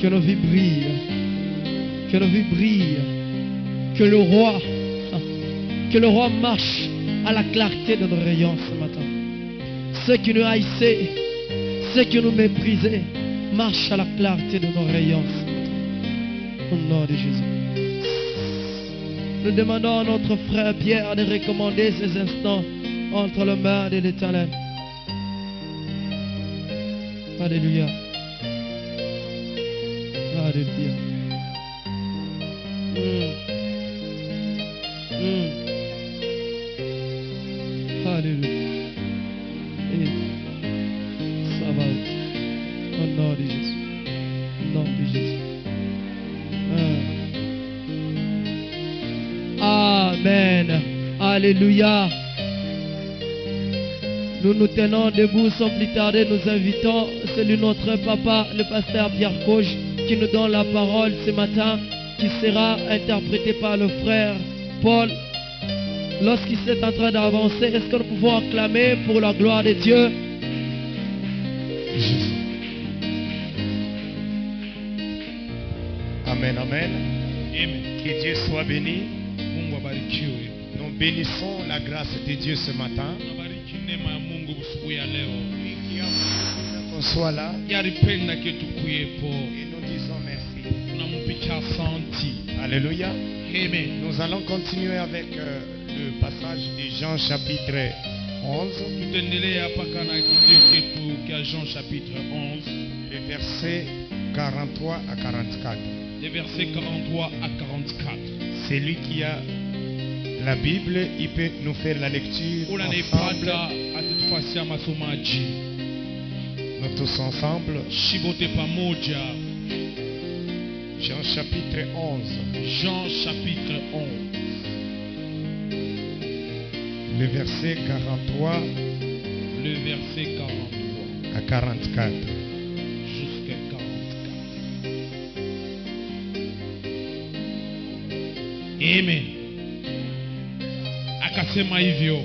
Que nos vies brillent. Que nos vies brillent. Que le roi marche à la clarté de nos rayons ce matin. Ceux qui nous haïssaient, ceux qui nous méprisaient, marchent à la clarté de nos rayons ce matin. Au nom de Jésus. Nous demandons à notre frère Pierre de recommander ces instants entre les mains de l'Éternel. Alléluia. Alléluia. Alléluia. Et ça va. Au nom de Jésus. Au nom de Jésus. Amen. Alléluia. Nous nous tenons debout sans plus tarder. Nous invitons celui de notre papa, le pasteur Pierre Coge, qui nous donne la parole ce matin, qui sera interprétée par le frère Paul. Lorsqu'il est en train d'avancer, est-ce que nous pouvons acclamer pour la gloire de Dieu? Amen, amen. Que Dieu soit béni. Nous bénissons la grâce de Dieu ce matin. Qu'on soit là. Et nous disons merci. Alléluia. Amen. Nous allons continuer avec le passage de Jean chapitre 11. Jean chapitre 11. Les versets 43 à 44. Les versets 43 à 44. Celui qui a la Bible, il peut nous faire la lecture ensemble. Nous tous ensemble. Jean chapitre 11. Jean chapitre 11. Le verset 43. Le verset 43. À 44. Jusqu'à 44. Amen. Akasema hivyo,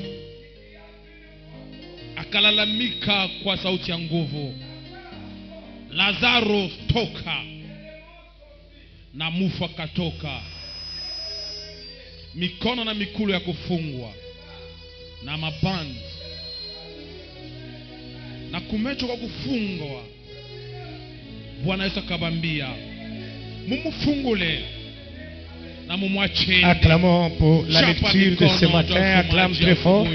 akalalamika kwa sauti ya nguvu, Lazaro toka, na mufu akatoka, mikono na mikulo ya kufungwa na mabandi na kumecho kwa kufungwa. Bwana Yesu akabambia, mumufungule na mumwache. Acclamons pour la lecture de ce matin. Acclame très fort.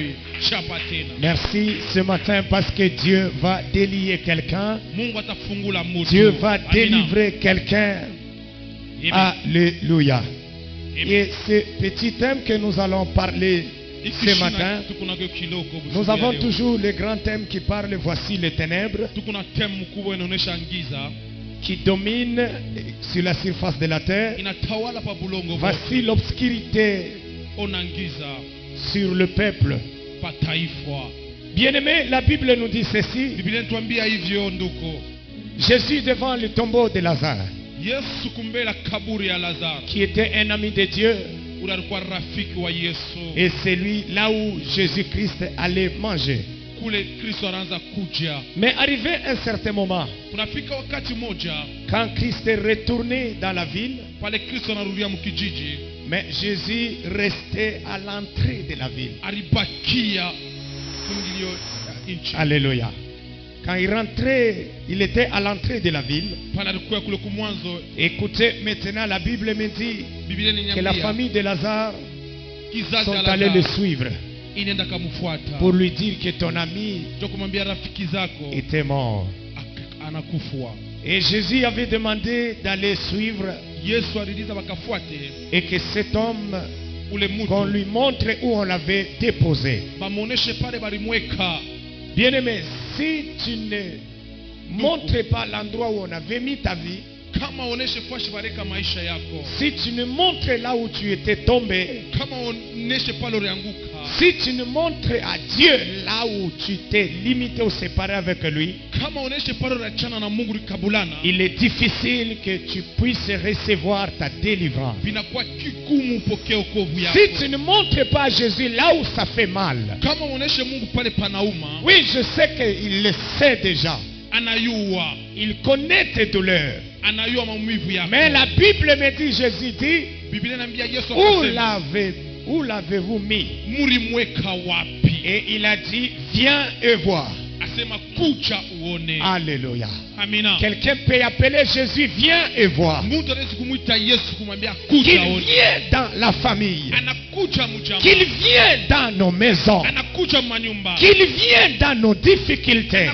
Merci ce matin parce que Dieu va délier quelqu'un. Dieu va délivrer quelqu'un. Alléluia. Et ce petit thème que nous allons parler ce matin, nous avons toujours le grand thème qui parle, voici les ténèbres, qui domine sur la surface de la terre. Voici l'obscurité sur le peuple. Bien-aimé, la Bible nous dit ceci. Jésus devant le tombeau de Lazare, qui était un ami de Dieu, et c'est lui là où Jésus-Christ allait manger. Mais arrivé un certain moment, quand Christ est retourné dans la ville, mais Jésus restait à l'entrée de la ville. Alléluia. Quand il rentrait, il était à l'entrée de la ville. Écoutez, maintenant la Bible me dit que la famille de Lazare sont allés le suivre pour lui dire que ton ami était mort. Et Jésus avait demandé d'aller suivre et que cet homme, qu'on lui montre où on l'avait déposé. Bien-aimé, si tu ne montres pas l'endroit où on avait mis ta vie, si tu ne montres là où tu étais tombé, si tu ne montres à Dieu là où tu t'es limité ou séparé avec lui, il est difficile que tu puisses recevoir ta délivrance. Si tu ne montres pas à Jésus là où ça fait mal, oui, je sais qu'il le sait déjà. Il connaît tes douleurs. Mais la Bible me dit, Jésus dit, où l'avez-vous mis? Et il a dit, viens et vois. Alléluia. Quelqu'un peut appeler Jésus, viens et vois. Qu'il vient dans la famille, qu'il vient dans nos maisons, qu'il vient dans nos difficultés,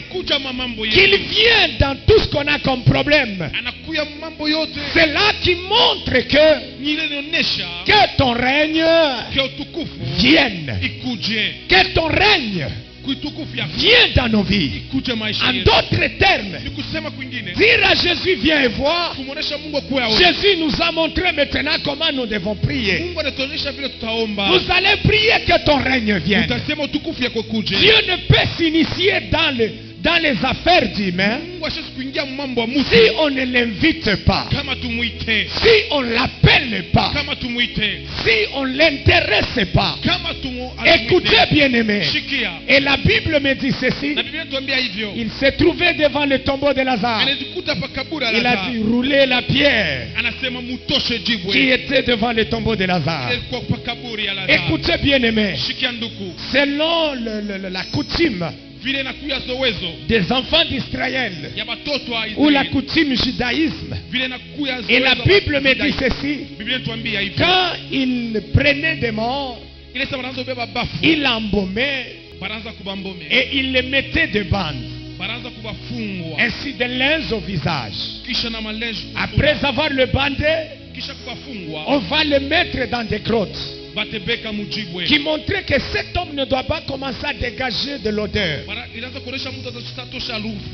qu'il vient dans tout ce qu'on a comme problème. C'est là qui montre que ton règne vienne, que ton règne viens dans nos vies. En d'autres termes, dire à Jésus viens et voir. Jésus nous a montré maintenant comment nous devons prier. Vous allez prier que ton règne vienne. Dieu ne peut s'initier dans les affaires d'humains si on ne l'invite pas, si on ne l'appelle pas, si on ne l'intéresse pas. Écoutez bien aimé, et la Bible me dit ceci, il s'est trouvé devant le tombeau de Lazare, il a dit rouler la pierre qui était devant le tombeau de Lazare. Écoutez bien aimé, selon la coutume des enfants d'Israël ou la coutume judaïsme, et la Bible me dit ceci, quand il prenait des morts, il l'embaumait et il les mettait de bandes, ainsi de linge au visage. Après avoir le bandé, on va le mettre dans des grottes, qui montrait que cet homme ne doit pas commencer à dégager de l'odeur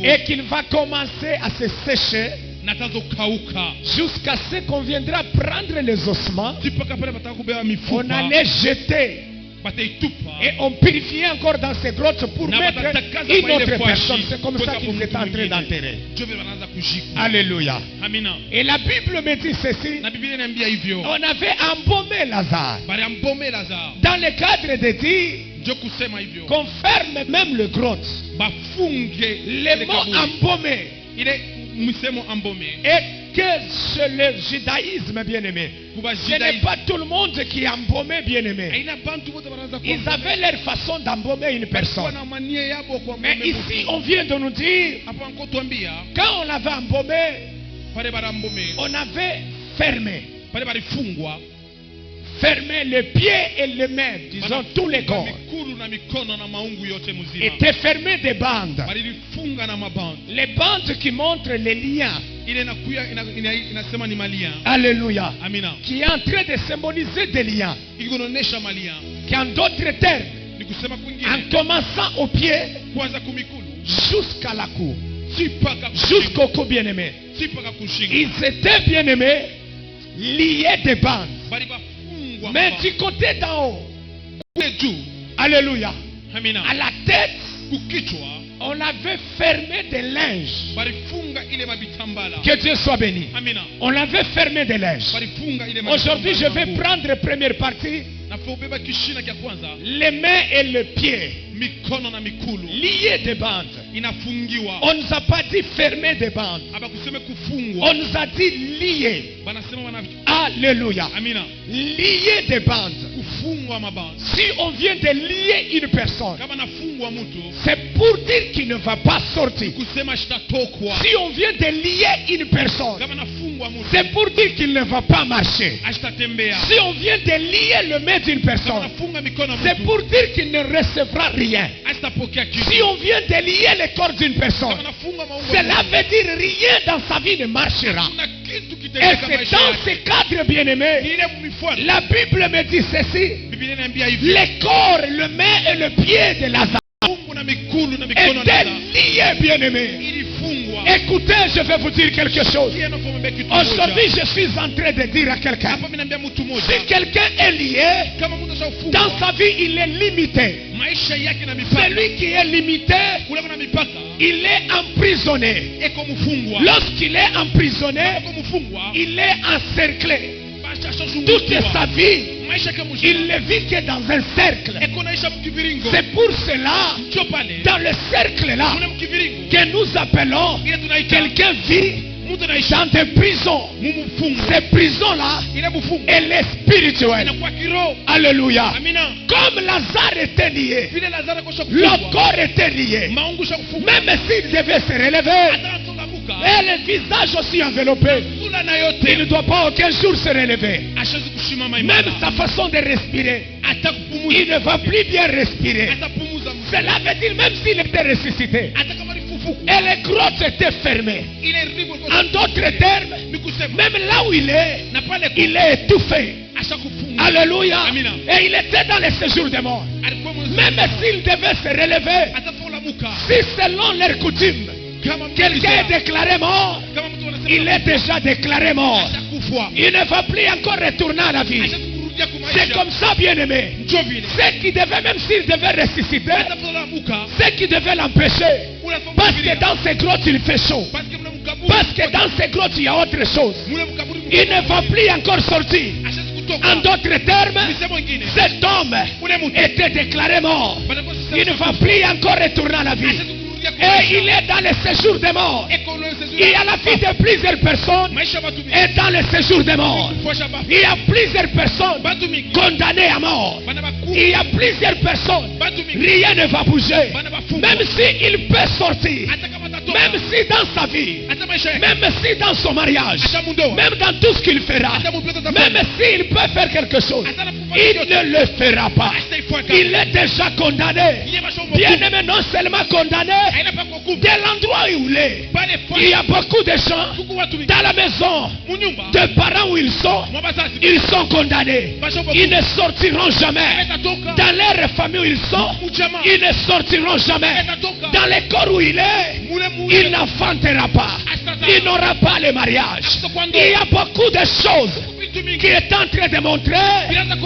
et qu'il va commencer à se sécher jusqu'à ce qu'on viendra prendre les ossements, on allait jeter et on purifiait encore dans ces grottes pour mettre une autre personne. C'est comme ça qu'ils étaient en train d'enterrer. Alléluia. Et la Bible me dit ceci, on avait embaumé Lazare. Dans le cadre de dire qu'on ferme même le grotte, les mots embaumés, et que chez le judaïsme, bien-aimé, ce n'est pas tout le monde qui embaumait, bien-aimé. Ils avaient leur façon d'embaumer une personne. Mais ici, on vient de nous dire, quand on l'avait embaumé, on avait fermé les pieds et les mains, disons tous les corps, étaient fermés des bandes. Les bandes qui montrent les liens. Alléluia. Qui est en train de symboliser des liens. Qui en d'autres termes, en commençant au pied jusqu'à la cou, jusqu'au cou bien-aimé, ils étaient bien-aimés liés des bandes. Mais du côté d'en haut, alléluia, à la tête, on avait fermé des linges. Que Dieu soit béni. On avait fermé des linges. Aujourd'hui, je vais prendre la première partie, les mains et les pieds liés des bandes. On ne nous a pas dit fermer des bandes. On nous a dit lier. Alléluia. Lier des bandes. Si on vient de lier une personne, c'est pour dire qu'il ne va pas sortir. Si on vient de lier une personne, c'est pour dire qu'il ne va pas marcher. Si on vient de lier le main d'une personne, c'est pour dire qu'il ne recevra rien. Si on vient de lier le corps d'une personne, cela veut dire rien dans sa vie ne marchera. Et c'est dans ce cadre, bien-aimé, la Bible me dit ceci, le corps, le main et le pied de Lazare étaient liés, bien-aimé. Écoutez, je vais vous dire quelque chose. Aujourd'hui, je suis en train de dire à quelqu'un, si quelqu'un est lié, dans sa vie, il est limité. Celui qui est limité, il est emprisonné. Lorsqu'il est emprisonné, il est encerclé. Toute sa vie, il ne vit que dans un cercle. C'est pour cela, dans le cercle là, que nous appelons quelqu'un vit dans des prisons. Ces prisons-là, elle est spirituelle. Alléluia. Comme Lazare était lié, le corps était lié. Même s'il devait se relever, et le visage aussi enveloppé, il ne doit pas aucun jour se relever. Même sa façon de respirer, il ne va plus bien respirer. Cela veut dire même s'il était ressuscité et les grottes étaient fermées. En d'autres termes, même là où il est étouffé. Alléluia. Et il était dans le séjour des morts. Même s'il devait se relever, si selon leur coutume quelqu'un est déclaré mort, il est déjà déclaré mort. Il ne va plus encore retourner à la vie. C'est comme ça, bien-aimé. Ce qui devait, même s'il devait ressusciter, ce qui devait l'empêcher, parce que dans ces grottes il fait chaud, parce que dans ces grottes il y a autre chose, il ne va plus encore sortir. En d'autres termes, cet homme était déclaré mort. Il ne va plus encore retourner à la vie. Et il est dans le séjour des morts. Il y a la vie de plusieurs personnes et dans le séjour des morts. Il y a plusieurs personnes condamnées à mort. Il y a plusieurs personnes. Rien ne va bouger. Même s'il peut sortir. Même si dans sa vie. Même si dans son mariage. Même dans tout ce qu'il fera. Même s'il peut faire quelque chose. Il ne le fera pas. Il est déjà condamné. Bien aimé, non seulement condamné. Dès l'endroit où il est, il y a beaucoup de gens dans la maison de parents où ils sont condamnés. Ils ne sortiront jamais. Dans leur famille où ils sont, ils ne sortiront jamais. Dans les corps où il est, il n'enfantera pas. Il n'aura pas le mariage. Il y a beaucoup de choses qui est en train de montrer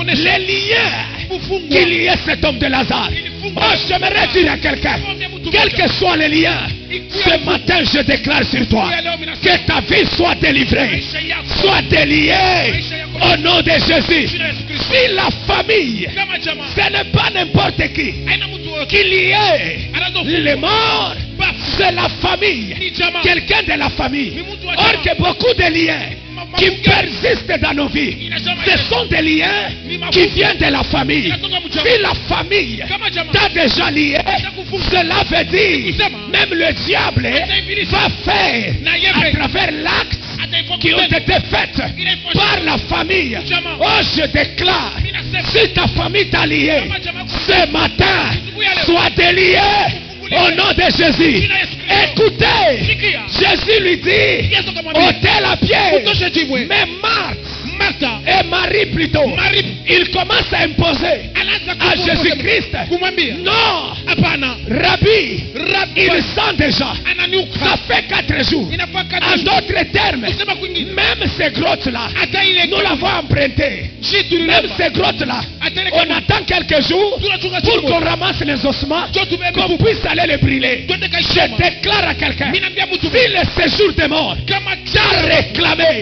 les liens qui liaient cet homme de Lazare. Oh, j'aimerais dire à quelqu'un, quels que soient les liens, ce matin je déclare sur toi que ta vie soit délivrée, soit déliée au nom de Jésus. Si la famille, ce n'est pas n'importe qui liait les morts, c'est la famille, quelqu'un de la famille. Or que beaucoup de liens qui persistent dans nos vies, ce sont des liens qui viennent de la famille. Si la famille t'a déjà lié, cela veut dire même le diable va faire à travers l'acte qui ont été faits par la famille. Oh, je déclare, si ta famille t'a lié, ce matin, sois délié au nom de Jésus. Écoutez, Jésus lui dit, ôtez la pierre. Mais Marthe et Marie plutôt, il commence à imposer à Jésus-Christ. Non, Rabbi, il sent déjà. Ça fait 4 jours. En d'autres termes, même ces grottes-là, nous l'avons empruntées. Même ces grottes-là, on attend quelques jours pour qu'on ramasse les ossements, qu'on puisse aller les brûler. Je déclare à quelqu'un, si le séjour des morts t'a réclamé,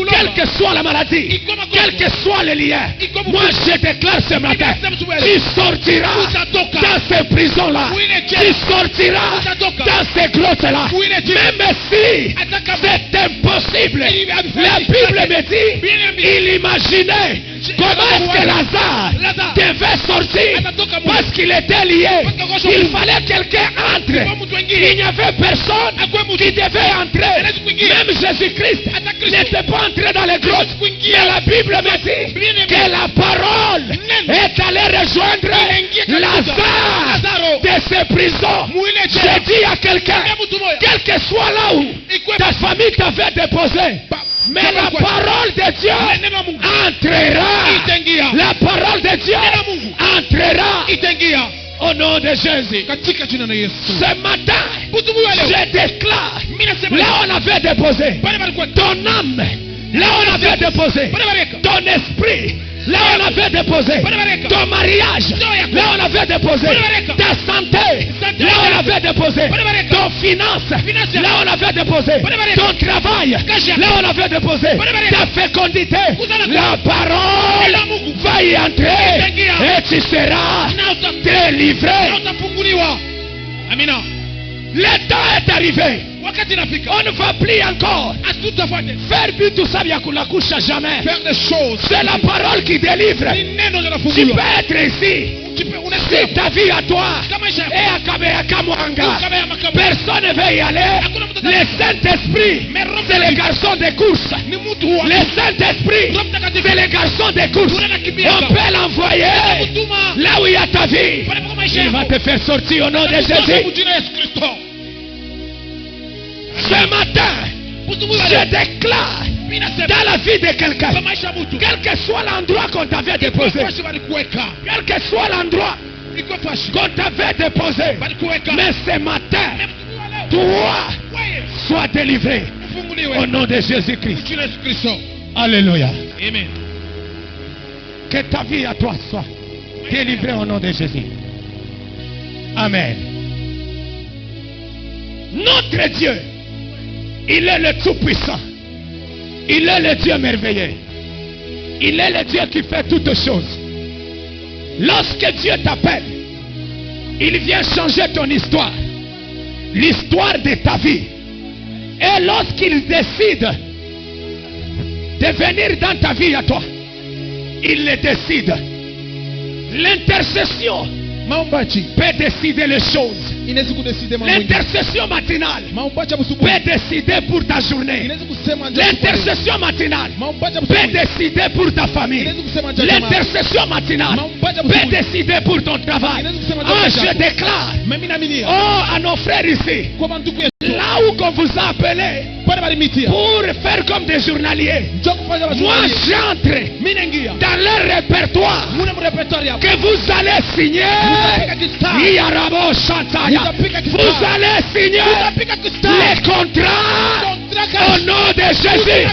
quelle que soit la maladie, quel que soit le lien, moi je déclare ce matin, tu sortiras dans ces prisons-là, tu sortiras dans ces grottes-là, même si c'est impossible. La Bible me dit, il imaginait comment est-ce que Lazare devait sortir parce qu'il était lié. Il fallait quelqu'un entre. Il n'y avait personne qui devait entrer. Même Jésus-Christ n'était pas entré dans les grottes. Mais la Bible me dit que la parole est allée rejoindre Lazare de ses prisons. Je dis à quelqu'un, quel que soit là où ta famille t'avait déposé, mais la parole de Dieu entrera. La parole de Dieu entrera. Au nom de Jésus. Ce matin, je déclare, là on avait déposé ton âme, là on avait déposé ton esprit, là on avait déposé ton mariage, là on avait déposé ta santé, là on avait déposé ton finance, là on avait déposé ton travail, là on avait déposé ta fécondité. La parole va y entrer et tu seras délivré. Le temps est arrivé. On ne va plus encore faire but tout ça via la couche à jamais. Faire des choses. C'est la parole qui délivre. Tu peux être ici. Si ta vie à toi et à Kamwanga, personne ne veut y aller. Le Saint-Esprit, c'est le garçon de course. Le Saint-Esprit, c'est le garçon de course. On peut l'envoyer là où il y a ta vie. Il va te faire sortir au nom de Jésus. Ce matin, je déclare dans la vie de quelqu'un, quel que soit l'endroit qu'on t'avait déposé, quel que soit l'endroit qu'on t'avait déposé, mais ce matin, toi, sois délivré au nom de Jésus-Christ. Alléluia. Amen. Que ta vie à toi soit délivrée au nom de Jésus. Amen. Notre Dieu, il est le Tout-Puissant. Il est le Dieu merveilleux. Il est le Dieu qui fait toutes choses. Lorsque Dieu t'appelle, il vient changer ton histoire. L'histoire de ta vie. Et lorsqu'il décide de venir dans ta vie à toi, il le décide. L'intercession peut décider les choses. L'intercession matinale peut décider pour ta journée. L'intercession matinale peut décider pour ta famille. L'intercession matinale peut décider pour ton travail. Oh, je déclare à nos frères ici, là où on vous a appelé pour faire comme des journaliers, moi j'entre dans leur répertoire que vous allez signer. Vous allez signer les contrats au nom de Jésus.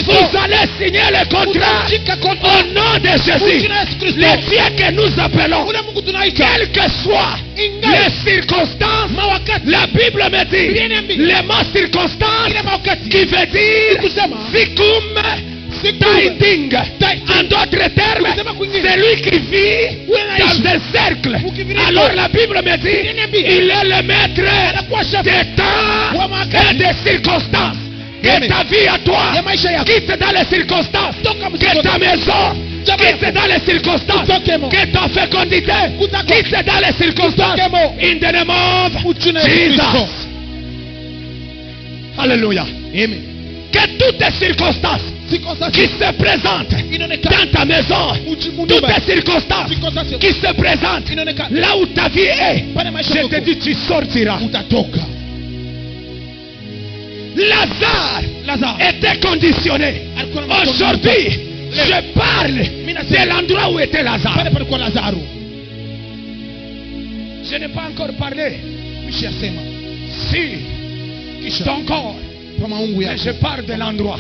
Vous allez signer les contrats au nom de Jésus. Les dieux que nous appelons, quelles que soient les circonstances, la Bible me dit les mots circonstances qui veut dire Sikum Taïding. En d'autres termes, c'est lui qui vit dans un cercle. Alors la Bible me dit, il est le maître des temps et des circonstances. Que ta vie à toi quitte dans les circonstances. Que ta maison quitte dans les circonstances. Que ta fécondité quitte dans les circonstances. In the name of Jesus. Alléluia. Amen. Que toutes les circonstances qui se présentent dans ta maison, toutes les circonstances qui se présentent là où ta vie est, je te dis, tu sortiras. Lazare était conditionné. Aujourd'hui, je parle de l'endroit où était Lazare. Je n'ai pas encore parlé. Si ton corps, mais je parle de l'endroit.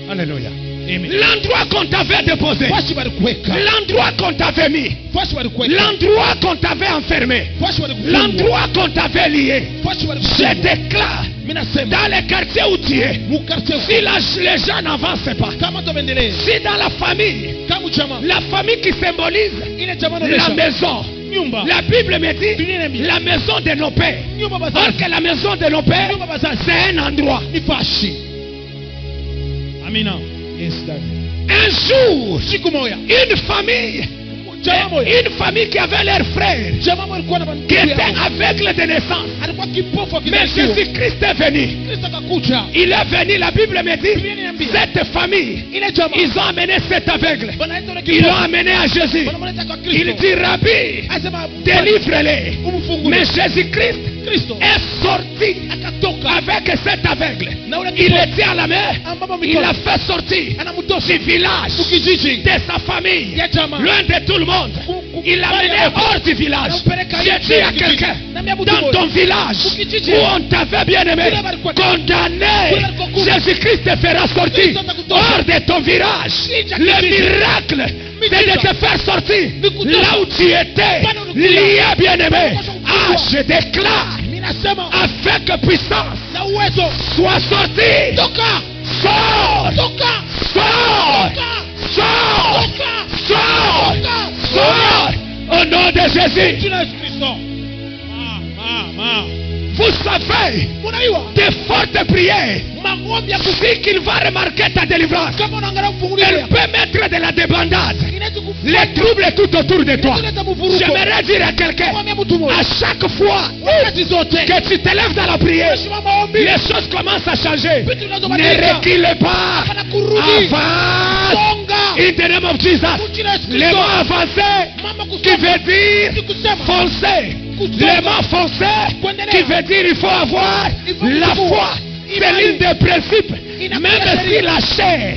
Alléluia. L'endroit qu'on t'avait déposé, l'endroit qu'on t'avait mis, l'endroit qu'on t'avait enfermé, l'endroit qu'on t'avait lié, je déclare dans les quartiers où tu es, si les gens n'avancent pas, si dans la famille qui symbolise la maison, la Bible me dit la maison de nos pères. Or que la maison de nos pères, c'est un endroit. Amina. Un jour, une famille qui avait leurs frères, qui était aveugle de naissance, mais Jésus-Christ est venu. Il est venu, la Bible me dit, cette famille, ils ont amené cet aveugle, ils l'ont amené à Jésus. Il dit, Rabbi, délivre-les. Mais Jésus-Christ est sorti avec cet aveugle. Il était à la mer, il a fait sortir du village, de sa famille, loin de tout le monde. Il l'a mené hors du village. J'ai dit à quelqu'un, dans ton village où on t'avait bien aimé, condamné, Jésus-Christ te fera sortir hors de ton village. Le miracle, c'est de te faire sortir là où tu étais, lié bien aimé. Ah, je déclare avec puissance, sois sorti. Sors. Sors. Sors. Sors. Sors. Au nom de Jésus. Vous Vous savez, de fortes prières, si qu'il va remarquer ta délivrance, elle peut mettre de la débandade, les troubles tout autour de toi. J'aimerais dire à quelqu'un, à chaque fois que tu te lèves dans la prière, les choses commencent à changer. Ne recule pas, avance. In the name of Jesus. Les mots avancés qui veut dire foncer. Les mots foncés qui veut dire il faut avoir la foi. C'est l'une des principes. Même si la chair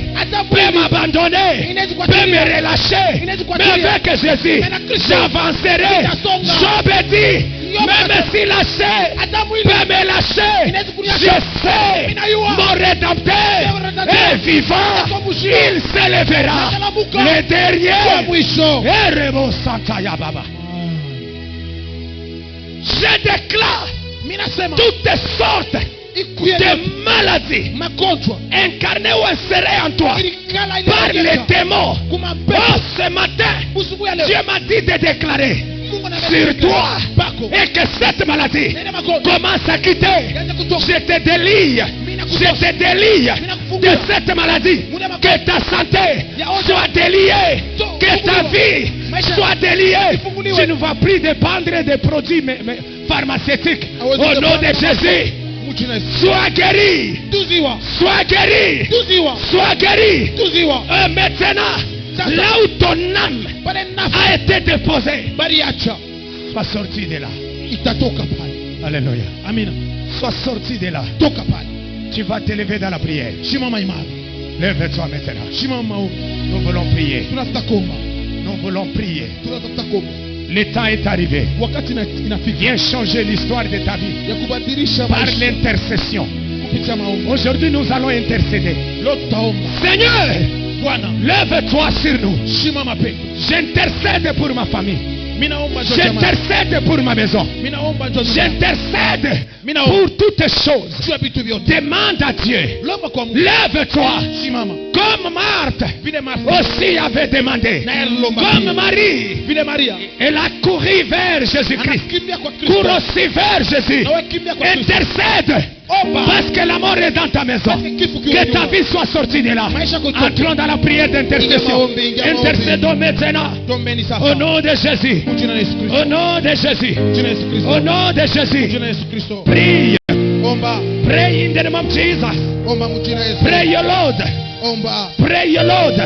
peut m'abandonner, peut me relâcher, mais avec Jésus, j'avancerai. Job dit, même si la chair peut me lâcher, je sais, mon rédempteur est vivant, il s'élèvera. Le dernier est Rebo Santaya Baba. Je déclare toutes sortes de maladies incarnées ou insérées en toi par les démons. Oh, ce matin, Dieu m'a dit de déclarer sur toi et que cette maladie commence à quitter. Je te délie de cette maladie. Que ta santé soit déliée, que ta vie soit déliée. Tu ne vas plus dépendre des produits pharmaceutiques. Au nom de Jésus, sois guéri. Sois guéri. Sois guéri. Maintenant, là où ton âme a été déposée, sois sorti de là. Alléluia. Amen. Sois sorti de là. Tu vas t'élever dans la prière. Lève-toi maintenant. Nous voulons prier. Nous voulons prier. Le temps est arrivé. Viens changer l'histoire de ta vie par l'intercession. Aujourd'hui, nous allons intercéder. Seigneur, lève-toi sur nous. J'intercède pour ma famille. J'intercède pour ma maison. J'intercède pour toutes choses. Demande à Dieu. Lève-toi. Comme Marthe aussi avait demandé. Comme Marie. Elle a couru vers Jésus-Christ. Cours aussi vers Jésus. Intercède. Parce que la mort est dans ta maison. Que ta vie soit sortie de là. Entrons dans la prière d'intercession. Intercédons maintenant. Au nom de Jésus. Au nom de Jésus. Au nom de Jésus. Prie. Pray in the name of Jesus. Pray your Lord. Pray your Lord.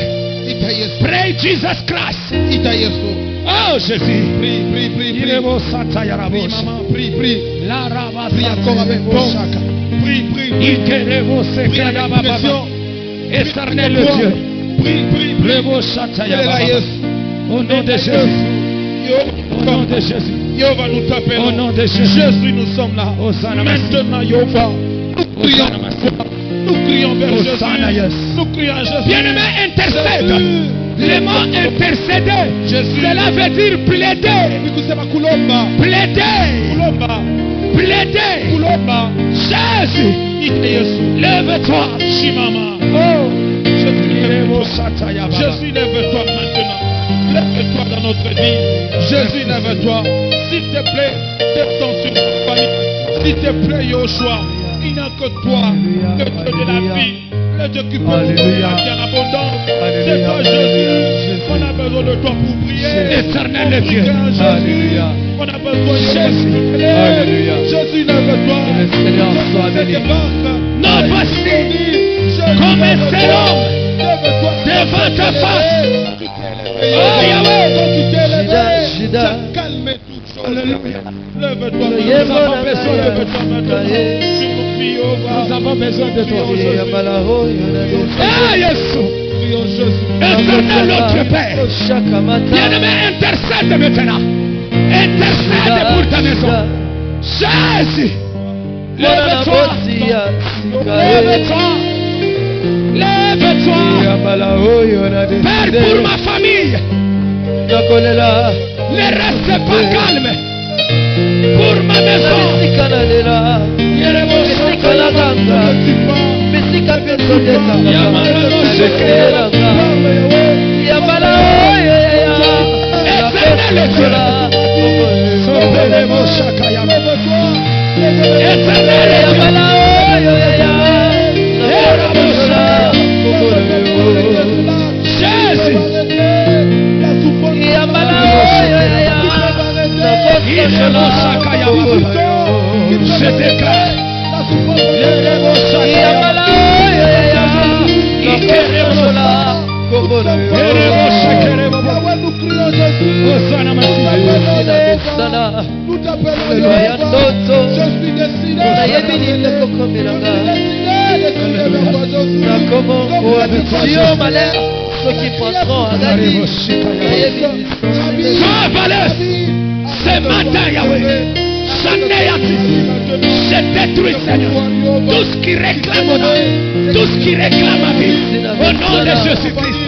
Pray Jesus Christ. Oh Jésus. Prie. La Prie encore avec force. Prie. Éternel Dieu. Prie. Au nom de Jésus. Au nom de Jésus. Yehova, nous t'appelons. Au nom de Jésus, nous sommes là. Maintenant, Yehova, nous crions vers Jésus. Nous crions à Jésus. Bien-aimé, intercède. Le mot intercéder, cela veut dire plaider. Plaider. Jésus, lève-toi. Oh, Jésus, lève-toi maintenant. Lève-toi dans notre vie. Jésus, lève-toi. S'il te plaît, descends sur notre famille. S'il te plaît, Yoshua, il n'y a que toi, le Dieu de la vie, le Dieu qui peut nous donner la vie en abondance. C'est toi, Jésus. On a besoin de toi pour prier. Éternel Dieu. Alléluia. On a besoin de Jésus. Alléluia. Jésus, lève-toi. Le Seigneur soit béni. Non, voici comme un seul homme devant ta face. Oh Yahweh. Shida. Alléluia. Lève-toi. Nous avons besoin de toi maintenant. Nous avons besoin de toi. Ah Jésus. Éternel notre Père. Bien-aimé, intercède maintenant. Intercède pour ta maison. Jésus. Lève-toi. Père, pour ma famille. Ne reste pas calme. Pour ma maison. Éternel Nous t'appelons je suis décidé. Ce matin, Yahweh, je détruis, Seigneur, tout ce qui réclame mon âme, tout ce qui réclame ma vie, au nom de Jésus-Christ.